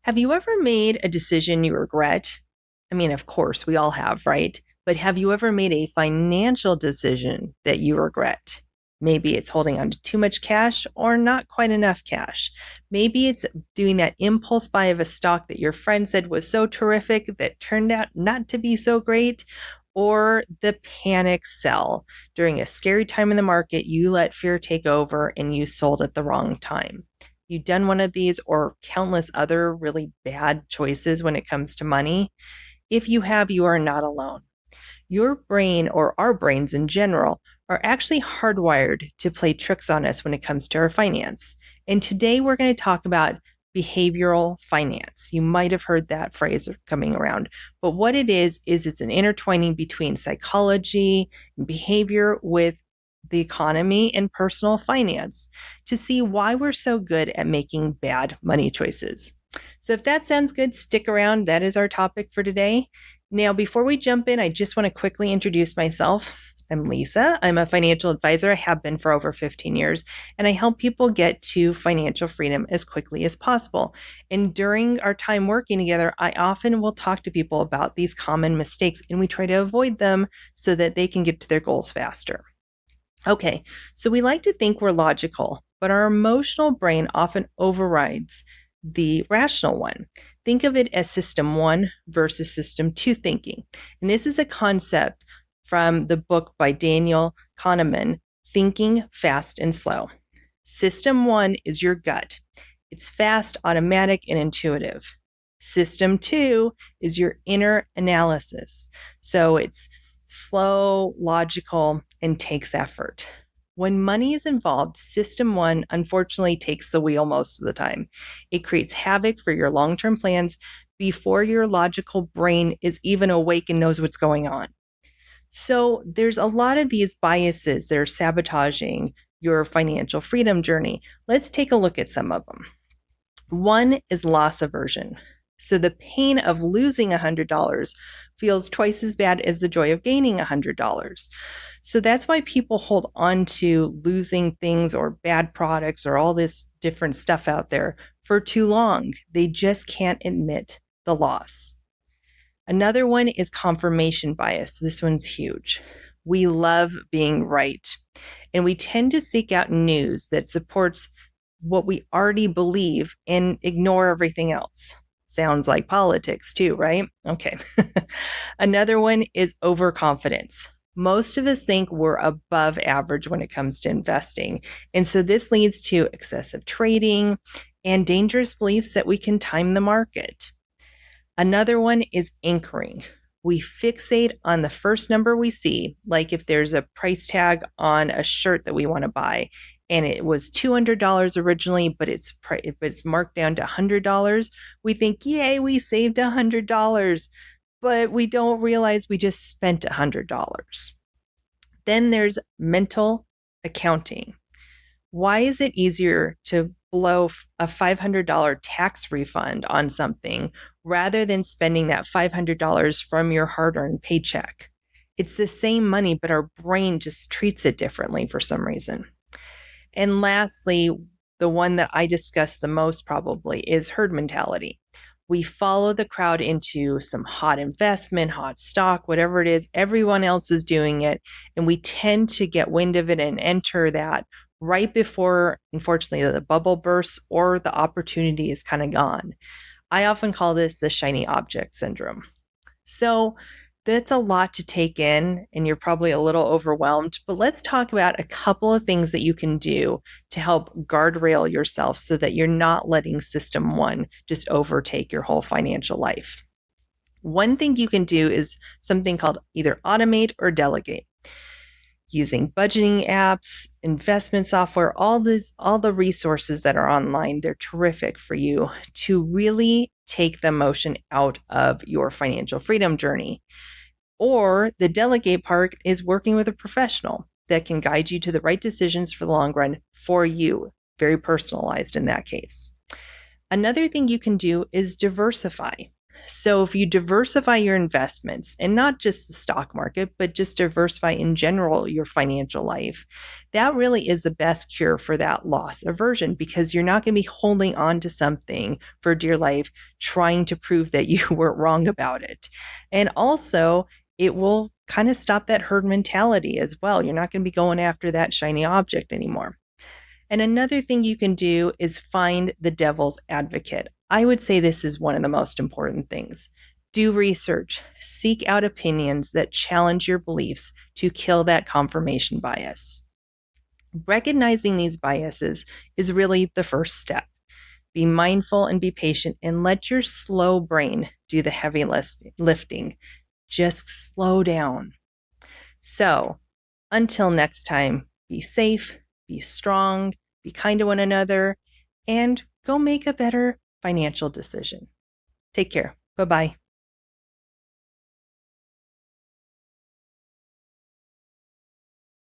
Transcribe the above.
Have you ever made a decision you regret? I mean, of course, we all have, right? But have you ever made a financial decision that you regret? Maybe it's holding on to too much cash or not quite enough cash. Maybe it's doing that impulse buy of a stock that your friend said was so terrific that turned out not to be so great, or the panic sell. During a scary time in the market, you let fear take over and you sold at the wrong time. You've done one of these or countless other really bad choices when it comes to money. If you have, you are not alone. Your brain, or our brains in general, are actually hardwired to play tricks on us when it comes to our finance. And today we're going to talk about behavioral finance. You might have heard that phrase coming around, but what it is it's an intertwining between psychology and behavior with the economy and personal finance to see why we're so good at making bad money choices. So if that sounds good, stick around. That is our topic for today. Now, before we jump in, I just want to quickly introduce myself. I'm Lisa. I'm a financial advisor. I have been for over 15 years, and I help people get to financial freedom as quickly as possible. And during our time working together, I often will talk to people about these common mistakes, and we try to avoid them so that they can get to their goals faster. Okay, so we like to think we're logical, but our emotional brain often overrides the rational one. Think of it as system one versus system two thinking. And this is a concept from the book by Daniel Kahneman, Thinking Fast and Slow. System one is your gut. It's fast, automatic, and intuitive. System two is your inner analysis. So it's slow, logical, and takes effort. When money is involved, system one unfortunately takes the wheel most of the time. It creates havoc for your long-term plans before your logical brain is even awake and knows what's going on. So there's a lot of these biases that are sabotaging your financial freedom journey. Let's take a look at some of them. One is loss aversion. So the pain of losing $100 feels twice as bad as the joy of gaining $100. So that's why people hold on to losing things or bad products or all this different stuff out there for too long. They just can't admit the loss. Another one is confirmation bias. This one's huge. We love being right, and we tend to seek out news that supports what we already believe and ignore everything else. Sounds like politics too, right? Okay. Another one is overconfidence. Most of us think we're above average when it comes to investing. And so this leads to excessive trading and dangerous beliefs that we can time the market. Another one is anchoring. We fixate on the first number we see, like if there's a price tag on a shirt that we want to buy, and it was $200 originally, but it's marked down to $100, we think, yay, we saved $100, but we don't realize we just spent $100. Then there's mental accounting. Why is it easier to blow a $500 tax refund on something rather than spending that $500 from your hard-earned paycheck? It's the same money, but our brain just treats it differently for some reason. And lastly, the one that I discuss the most probably is herd mentality. We follow the crowd into some hot investment, hot stock, whatever it is. Everyone else is doing it, and we tend to get wind of it and enter that right before, unfortunately, the bubble bursts or the opportunity is kind of gone. I often call this the shiny object syndrome. So that's a lot to take in, and you're probably a little overwhelmed, but let's talk about a couple of things that you can do to help guardrail yourself so that you're not letting system one just overtake your whole financial life. One thing you can do is something called either automate or delegate. Using budgeting apps, investment software, all the resources that are online, they're terrific for you to really take the emotion out of your financial freedom journey. Or the delegate part is working with a professional that can guide you to the right decisions for the long run for you, very personalized in that case. Another thing you can do is diversify. So, if you diversify your investments and not just the stock market, but just diversify in general your financial life, that really is the best cure for that loss aversion because you're not going to be holding on to something for dear life, trying to prove that you were wrong about it. And also, it will kind of stop that herd mentality as well. You're not going to be going after that shiny object anymore. And another thing you can do is find the devil's advocate. I would say this is one of the most important things. Do research, seek out opinions that challenge your beliefs to kill that confirmation bias. Recognizing these biases is really the first step. Be mindful and be patient and let your slow brain do the heavy lifting. Just slow down. So, until next time, be safe, be strong, be kind to one another, and go make a better financial decision. Take care. Bye bye.